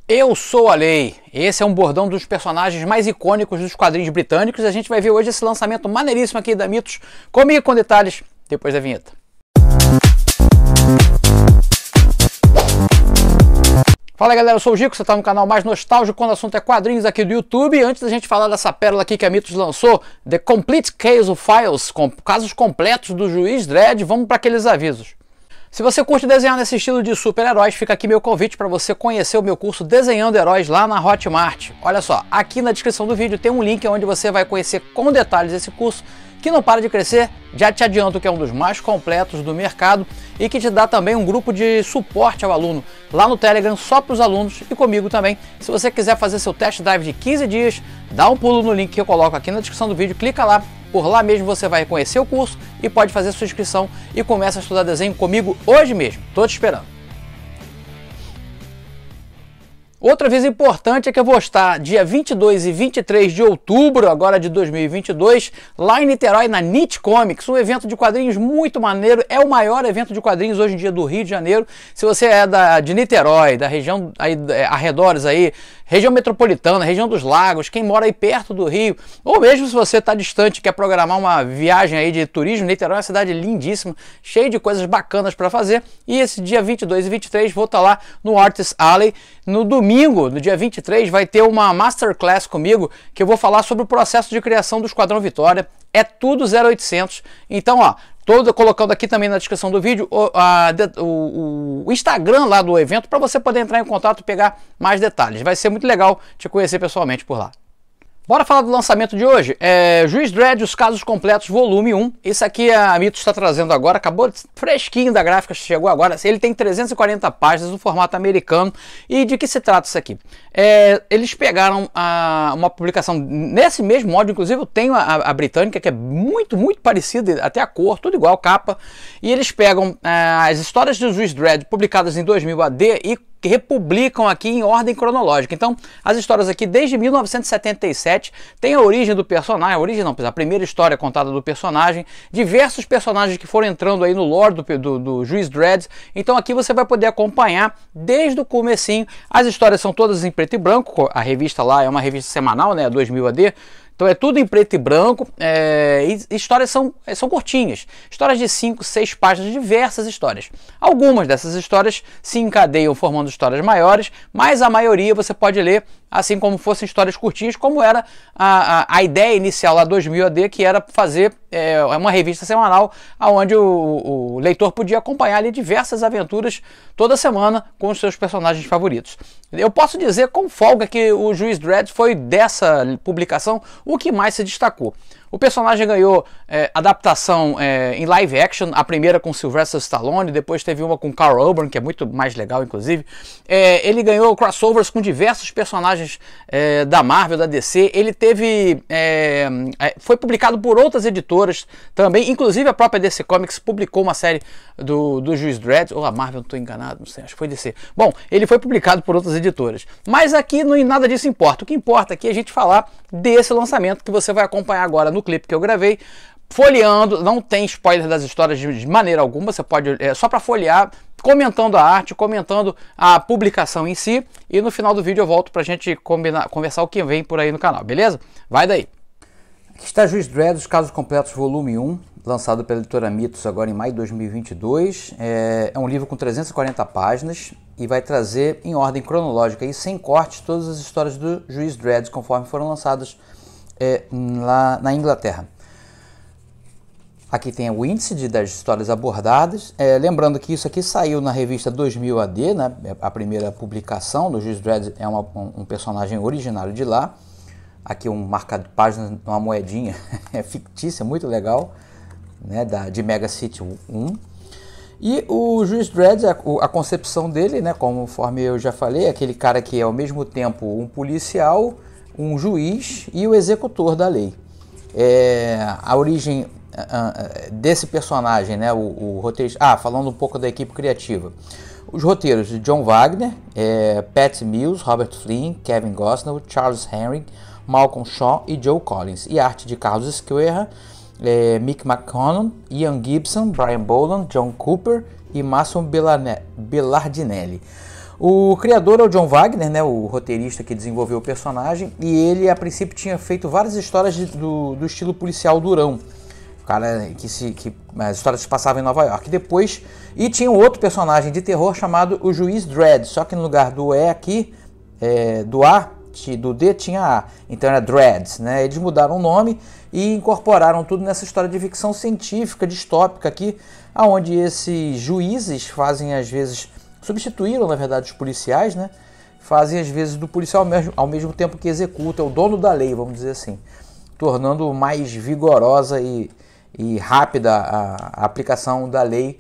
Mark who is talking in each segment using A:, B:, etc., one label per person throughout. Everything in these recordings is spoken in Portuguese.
A: Eu sou a lei. Esse é um bordão dos personagens mais icônicos dos quadrinhos britânicos. A gente vai ver hoje esse lançamento maneiríssimo aqui da Mitos, comigo com detalhes, depois da vinheta. Fala galera, eu sou o Gico, você está no canal mais nostálgico quando o assunto é quadrinhos aqui do YouTube. Antes da gente falar dessa pérola aqui que a Mitos lançou, The Complete Case of Files, com casos completos do Juiz Dredd, vamos para aqueles avisos. Se você curte desenhar nesse estilo de super-heróis, fica aqui meu convite para você conhecer o meu curso Desenhando Heróis lá na Hotmart. Olha só, aqui na descrição do vídeo tem um link onde você vai conhecer com detalhes esse curso, que não para de crescer. Já te adianto que é um dos mais completos do mercado e que te dá também um grupo de suporte ao aluno lá no Telegram, só para os alunos e comigo também. Se você quiser fazer seu test drive de 15 dias, dá um pulo no link que eu coloco aqui na descrição do vídeo, clica lá. Por lá mesmo você vai conhecer o curso e pode fazer sua inscrição e começa a estudar desenho comigo hoje mesmo. Tô te esperando. Outra aviso importante é que eu vou estar dia 22 e 23 de outubro, agora de 2022, lá em Niterói, na NIT Comics, um evento de quadrinhos muito maneiro, é o maior evento de quadrinhos hoje em dia do Rio de Janeiro. Se você é de Niterói, da região aí, arredores aí, região metropolitana, região dos lagos, quem mora aí perto do Rio, ou mesmo se você está distante e quer programar uma viagem aí de turismo, Niterói é uma cidade lindíssima, cheia de coisas bacanas para fazer, e esse dia 22 e 23 vou estar lá no Artist Alley. No domingo, no dia 23, vai ter uma Masterclass comigo, que eu vou falar sobre o processo de criação do Esquadrão Vitória. É tudo 0800, então ó, colocando aqui também na descrição do vídeo o Instagram lá do evento para você poder entrar em contato e pegar mais detalhes. Vai ser muito legal te conhecer pessoalmente por lá. Bora falar do lançamento de hoje. Juiz Dredd, os casos completos, volume 1. Isso aqui a Mitos está trazendo agora, acabou fresquinho da gráfica, chegou agora. Ele tem 340 páginas no formato americano. E de que se trata isso aqui? Eles pegaram uma publicação nesse mesmo molde, inclusive eu tenho a britânica, que é muito parecida, até a cor, tudo igual, capa. E eles pegam as histórias do Juiz Dredd publicadas em 2000 AD e republicam aqui em ordem cronológica. Então, as histórias aqui desde 1977 tem a origem do personagem, a primeira história contada do personagem, diversos personagens que foram entrando aí no lore do Juiz Dredd. Então aqui você vai poder acompanhar desde o comecinho. As histórias são todas em preto e branco, a revista lá é uma revista semanal, né, 2000 AD. Então é tudo em preto e branco, e histórias são curtinhas, histórias de 5, 6 páginas, diversas histórias. Algumas dessas histórias se encadeiam formando histórias maiores, mas a maioria você pode ler assim como fossem histórias curtinhas, como era a ideia inicial lá 2000 AD, que era fazer uma revista semanal, onde o leitor podia acompanhar ali diversas aventuras toda semana com os seus personagens favoritos. Eu posso dizer com folga que o Juiz Dredd foi dessa publicação o que mais se destacou. O personagem ganhou adaptação em live action, a primeira com Sylvester Stallone, depois teve uma com Karl Urban, que é muito mais legal, inclusive. Ele ganhou crossovers com diversos personagens da Marvel, da DC. Ele teve... foi publicado por outras editoras também, inclusive a própria DC Comics publicou uma série do Juiz Dredd, ou a Marvel, não estou enganado, não sei, acho que foi DC. Bom, ele foi publicado por outras editoras. Mas aqui nada disso importa. O que importa aqui é a gente falar desse lançamento que você vai acompanhar agora no clipe que eu gravei, folheando. Não tem spoiler das histórias de maneira alguma, você pode, só para folhear, comentando a arte, comentando a publicação em si, e no final do vídeo eu volto pra gente conversar o que vem por aí no canal, beleza? Vai daí! Aqui está Juiz Dredd, os casos completos, volume 1, lançado pela editora Mitos agora em maio de 2022. É um livro com 340 páginas e vai trazer em ordem cronológica e sem cortes todas as histórias do Juiz Dredd conforme foram lançadas lá na Inglaterra. Aqui tem o índice das histórias abordadas. Lembrando que isso aqui saiu na revista 2000 AD, né? A primeira publicação do Juiz Dredd é um personagem originário de lá. Aqui um marcado de páginas, uma moedinha fictícia, muito legal, né? De Mega City 1. E o Juiz Dredd, a concepção dele, né? Conforme eu já falei, é aquele cara que é ao mesmo tempo um policial, um juiz e o executor da lei. A origem desse personagem, né, o roteiro... falando um pouco da equipe criativa. Os roteiros de John Wagner, Pat Mills, Robert Flynn, Kevin Gosnell, Charles Henry, Malcolm Shaw e Joe Collins. E arte de Carlos Squerra, Mick McConnell, Ian Gibson, Brian Boland, John Cooper e Massimo Belardinelli. O criador é o John Wagner, né, o roteirista que desenvolveu o personagem, e ele a princípio tinha feito várias histórias do estilo policial durão. O cara que as histórias se passavam em Nova York. Depois, e tinha um outro personagem de terror chamado o Juiz Dredd, só que no lugar do E aqui, do A, do D tinha A, então era Dredd, né? Eles mudaram o nome e incorporaram tudo nessa história de ficção científica, distópica aqui, aonde esses juízes fazem às vezes, substituíram na verdade os policiais, né? Fazem às vezes do policial ao mesmo tempo que executa, é o dono da lei, vamos dizer assim, tornando mais vigorosa e rápida a aplicação da lei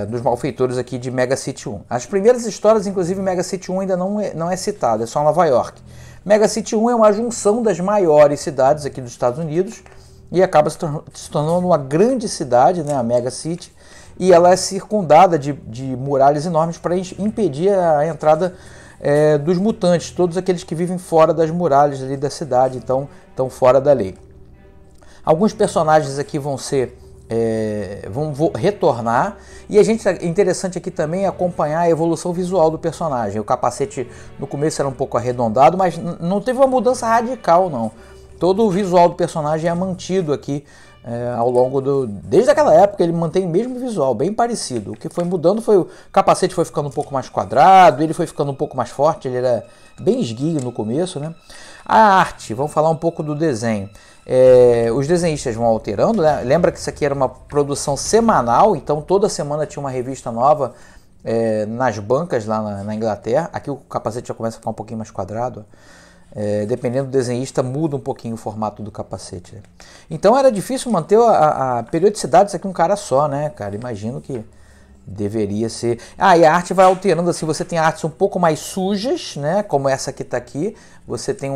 A: dos malfeitores aqui de Mega City 1. As primeiras histórias, inclusive, Mega City 1 ainda não é citada, é só Nova York. Mega City 1 é uma junção das maiores cidades aqui dos Estados Unidos e acaba se tornando uma grande cidade, né, a Mega City, e ela é circundada de muralhas enormes para impedir a entrada dos mutantes, todos aqueles que vivem fora das muralhas ali da cidade, então estão fora da lei. Alguns personagens aqui vão retornar, e interessante aqui também acompanhar a evolução visual do personagem. O capacete no começo era um pouco arredondado, mas não teve uma mudança radical não. Todo o visual do personagem é mantido aqui ao longo desde aquela época. Ele mantém o mesmo visual, bem parecido. O que foi mudando foi o capacete foi ficando um pouco mais quadrado, ele foi ficando um pouco mais forte, ele era bem esguio no começo, né? A arte, vamos falar um pouco do desenho. Os desenhistas vão alterando, né? Lembra que isso aqui era uma produção semanal, então toda semana tinha uma revista nova nas bancas lá na Inglaterra. Aqui o capacete já começa a ficar um pouquinho mais quadrado. Dependendo do desenhista, muda um pouquinho o formato do capacete. Então era difícil manter a periodicidade disso aqui um cara só, né, cara? Imagino que deveria ser. E a arte vai alterando, assim, você tem artes um pouco mais sujas, né? Como essa que tá aqui. Você tem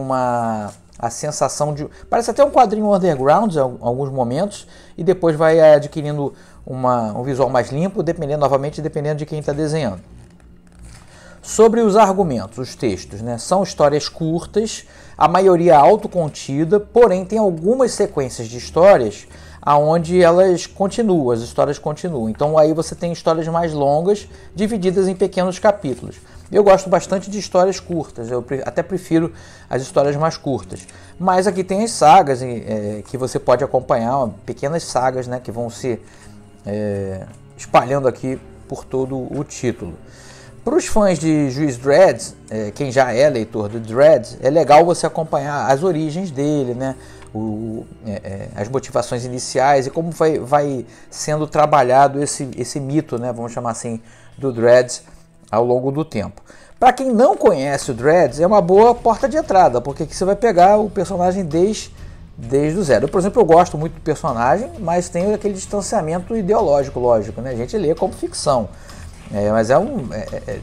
A: a sensação de... Parece até um quadrinho underground em alguns momentos, e depois vai adquirindo um visual mais limpo, dependendo de quem está desenhando. Sobre os argumentos, os textos, né? São histórias curtas, a maioria autocontida, porém tem algumas sequências de histórias onde as histórias continuam. Então aí você tem histórias mais longas, divididas em pequenos capítulos. Eu gosto bastante de histórias curtas, eu até prefiro as histórias mais curtas. Mas aqui tem as sagas que você pode acompanhar, pequenas sagas, né, que vão se espalhando aqui por todo o título. Para os fãs de Juiz Dredd, quem já é leitor do Dredd, é legal você acompanhar as origens dele, né? As motivações iniciais e como vai sendo trabalhado esse mito, né? Vamos chamar assim, do Dredd ao longo do tempo. Para quem não conhece o Dredd, é uma boa porta de entrada, porque aqui você vai pegar o personagem desde o zero. Eu, por exemplo, eu gosto muito do personagem, mas tenho aquele distanciamento ideológico, lógico, né? A gente lê como ficção. Mas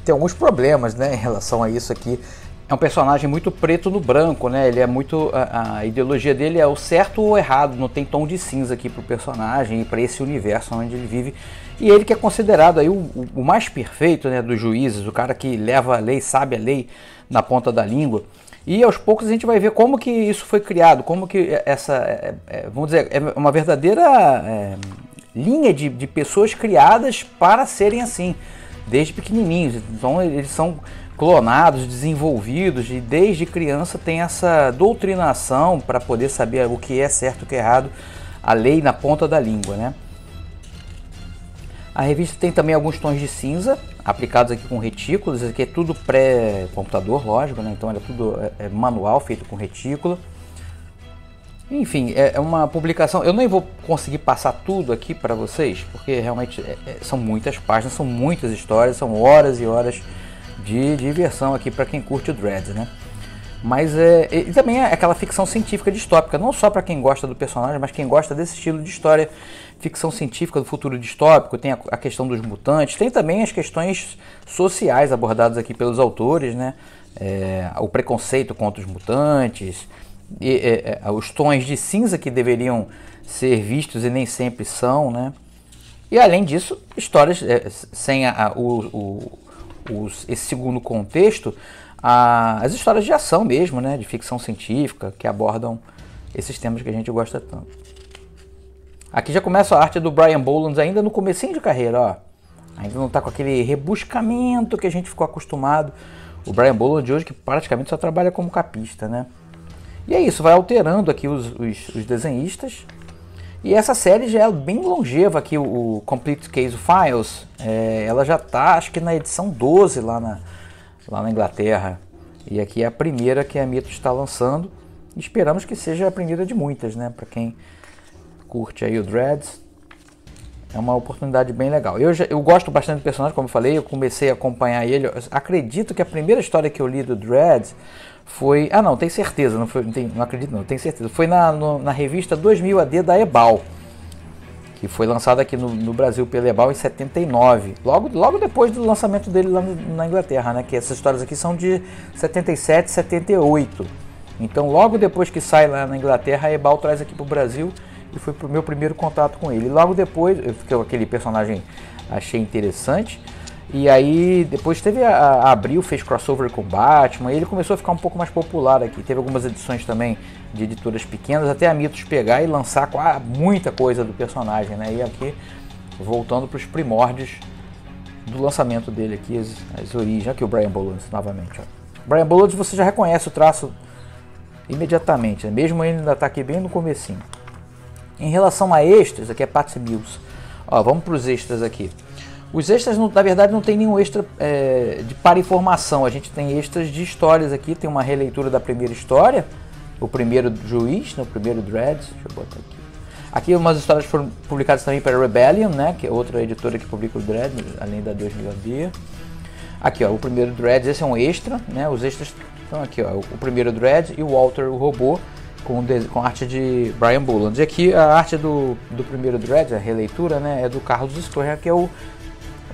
A: tem alguns problemas, né, em relação a isso aqui. É um personagem muito preto no branco, né? Ele é muito... A ideologia dele é o certo ou o errado, não tem tom de cinza aqui para o personagem e para esse universo onde ele vive. E ele que é considerado aí o mais perfeito, né, dos juízes, o cara que leva a lei, sabe a lei na ponta da língua. E aos poucos a gente vai ver como que isso foi criado, como que vamos dizer, é uma verdadeira... linha de pessoas criadas para serem assim, desde pequenininhos. Então eles são clonados, desenvolvidos, e desde criança tem essa doutrinação para poder saber o que é certo e o que é errado, a lei na ponta da língua, né? A revista tem também alguns tons de cinza, aplicados aqui com retículas. Aqui é tudo pré-computador, lógico, né? Então é tudo manual, feito com retícula. Enfim, é uma publicação, eu nem vou conseguir passar tudo aqui para vocês, porque realmente são muitas páginas, são muitas histórias, são horas e horas de diversão aqui para quem curte o Dredd, né? Mas e também é aquela ficção científica distópica, não só para quem gosta do personagem, mas quem gosta desse estilo de história, ficção científica do futuro distópico. Tem a questão dos mutantes, tem também as questões sociais abordadas aqui pelos autores, né? O preconceito contra os mutantes, os tons de cinza que deveriam ser vistos e nem sempre são, né? E além disso, histórias sem esse segundo contexto, as histórias de ação mesmo, né? De ficção científica, que abordam esses temas que a gente gosta tanto. Aqui já começa a arte do Brian Boland ainda no comecinho de carreira, ó.
B: Ainda não está com aquele rebuscamento que a gente ficou acostumado. O Brian Bolland de hoje que praticamente só trabalha como capista, né? E é isso, vai alterando aqui os desenhistas. E essa série já é bem longeva aqui, o Complete Case Files. Ela já está, acho que na edição 12 lá na Inglaterra. E aqui é a primeira que a Mitos está lançando. E esperamos que seja a primeira de muitas, né? Para quem curte aí o Dredd. É uma oportunidade bem legal. Eu gosto bastante do personagem, como eu falei, eu comecei a acompanhar ele. Eu acredito que a primeira história que eu li do Dredd foi... Ah não, tenho certeza, não acredito não, tenho certeza. Foi na revista 2000 AD da Ebal, que foi lançada aqui no Brasil pela Ebal em 79. Logo depois do lançamento dele lá na Inglaterra, né? Que essas histórias aqui são de 77, 78. Então logo depois que sai lá na Inglaterra, a Ebal traz aqui para o Brasil. E foi o meu primeiro contato com ele. Logo depois, aquele personagem achei interessante. E aí, depois teve a Abril, fez crossover com Batman. E ele começou a ficar um pouco mais popular aqui. Teve algumas edições também de editoras pequenas, até a Mitos pegar e lançar muita coisa do personagem, né? E aqui, voltando para os primórdios do lançamento dele aqui, as origens. Aqui o Brian Bolland novamente. Ó. Brian Bolland você já reconhece o traço imediatamente, né? Mesmo ele ainda está aqui bem no comecinho. Em relação a extras, aqui é Patsy Mills. Ó, vamos para os extras aqui. Os extras, na verdade, não tem nenhum extra para informação. A gente tem extras de histórias aqui. Tem uma releitura da primeira história. O primeiro juiz, né, o primeiro Dredd. Deixa eu botar aqui. Aqui umas histórias foram publicadas também pela Rebellion, né, que é outra editora que publica o Dredd, além da 2000 AD. Aqui, ó, o primeiro Dredd, esse é um extra, né? Os extras estão aqui, ó, o primeiro Dredd e o Walter, o robô. Com arte de Brian Bolland. E aqui a arte do primeiro Dredd, a releitura, né, é do Carlos Square, que é o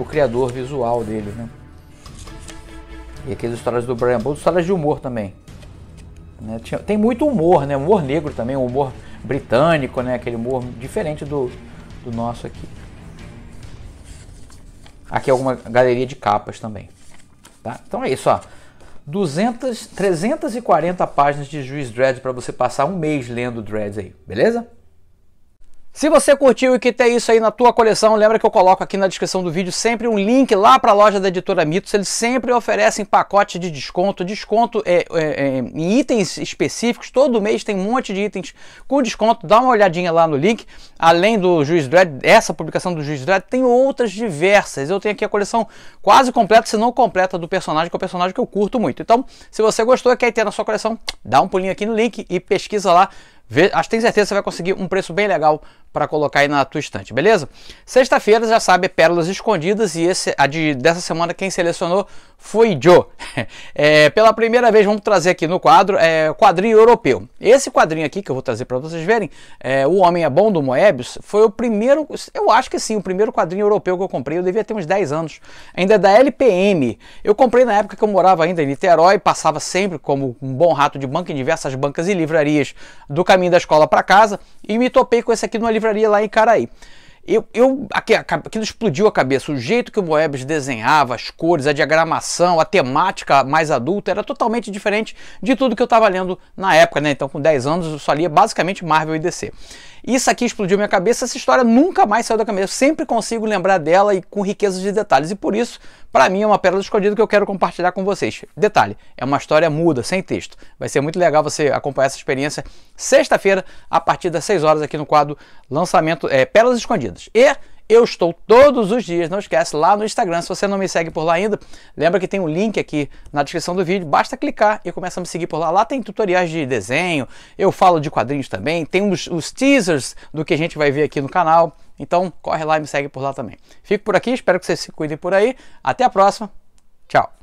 B: criador visual dele, né? E aqui as histórias do Brian Bolland, histórias de humor também. Né? Tem muito humor, né? Humor negro também, um humor britânico, né? Aquele humor diferente do nosso aqui. Aqui é alguma galeria de capas também. Tá? Então é isso, ó. 340 páginas de Juiz Dredd para você passar um mês lendo Dredd aí, beleza? Se você curtiu e quer ter isso aí na tua coleção, lembra que eu coloco aqui na descrição do vídeo sempre um link lá para a loja da editora Mitos. Eles sempre oferecem pacote de desconto em itens específicos. Todo mês tem um monte de itens com desconto. Dá uma olhadinha lá no link. Além do Juiz Dredd, essa publicação do Juiz Dredd, tem outras diversas. Eu tenho aqui a coleção quase completa, se não completa, do personagem, que é o personagem que eu curto muito. Então, se você gostou e quer ter na sua coleção, dá um pulinho aqui no link e pesquisa lá. Acho que tem certeza que você vai conseguir um preço bem legal para colocar aí na tua estante, beleza? Sexta-feira, já sabe, Pérolas Escondidas, e dessa semana quem selecionou foi Joe. Pela primeira vez vamos trazer aqui no quadro quadrinho europeu. Esse quadrinho aqui que eu vou trazer para vocês verem, O Homem é Bom, do Moebius, foi o primeiro, eu acho que sim, o primeiro quadrinho europeu que eu comprei. Eu devia ter uns 10 anos, ainda é da LPM. Eu comprei na época que eu morava ainda em Niterói, passava sempre como um bom rato de banca em diversas bancas e livrarias do caminho da escola para casa, e me topei com esse aqui numa livraria lá em Caraí. Aquilo explodiu a cabeça. O jeito que o Moebius desenhava, as cores, a diagramação, a temática mais adulta era totalmente diferente de tudo que eu estava lendo na época, né? Então, com 10 anos, eu só lia basicamente Marvel e DC. Isso aqui explodiu minha cabeça. Essa história nunca mais saiu da cabeça. Eu sempre consigo lembrar dela e com riqueza de detalhes. E por isso, para mim, é uma pérola escondida que eu quero compartilhar com vocês. Detalhe, é uma história muda, sem texto. Vai ser muito legal você acompanhar essa experiência sexta-feira, a partir das 6 horas, aqui no quadro Lançamento Pérolas Escondidas. E eu estou todos os dias, não esquece, lá no Instagram. Se você não me segue por lá ainda, lembra que tem um link aqui na descrição do vídeo. Basta clicar e começa a me seguir por lá. Lá tem tutoriais de desenho, eu falo de quadrinhos também, tem os teasers do que a gente vai ver aqui no canal. Então corre lá e me segue por lá também. Fico por aqui, espero que vocês se cuidem por aí. Até a próxima. Tchau.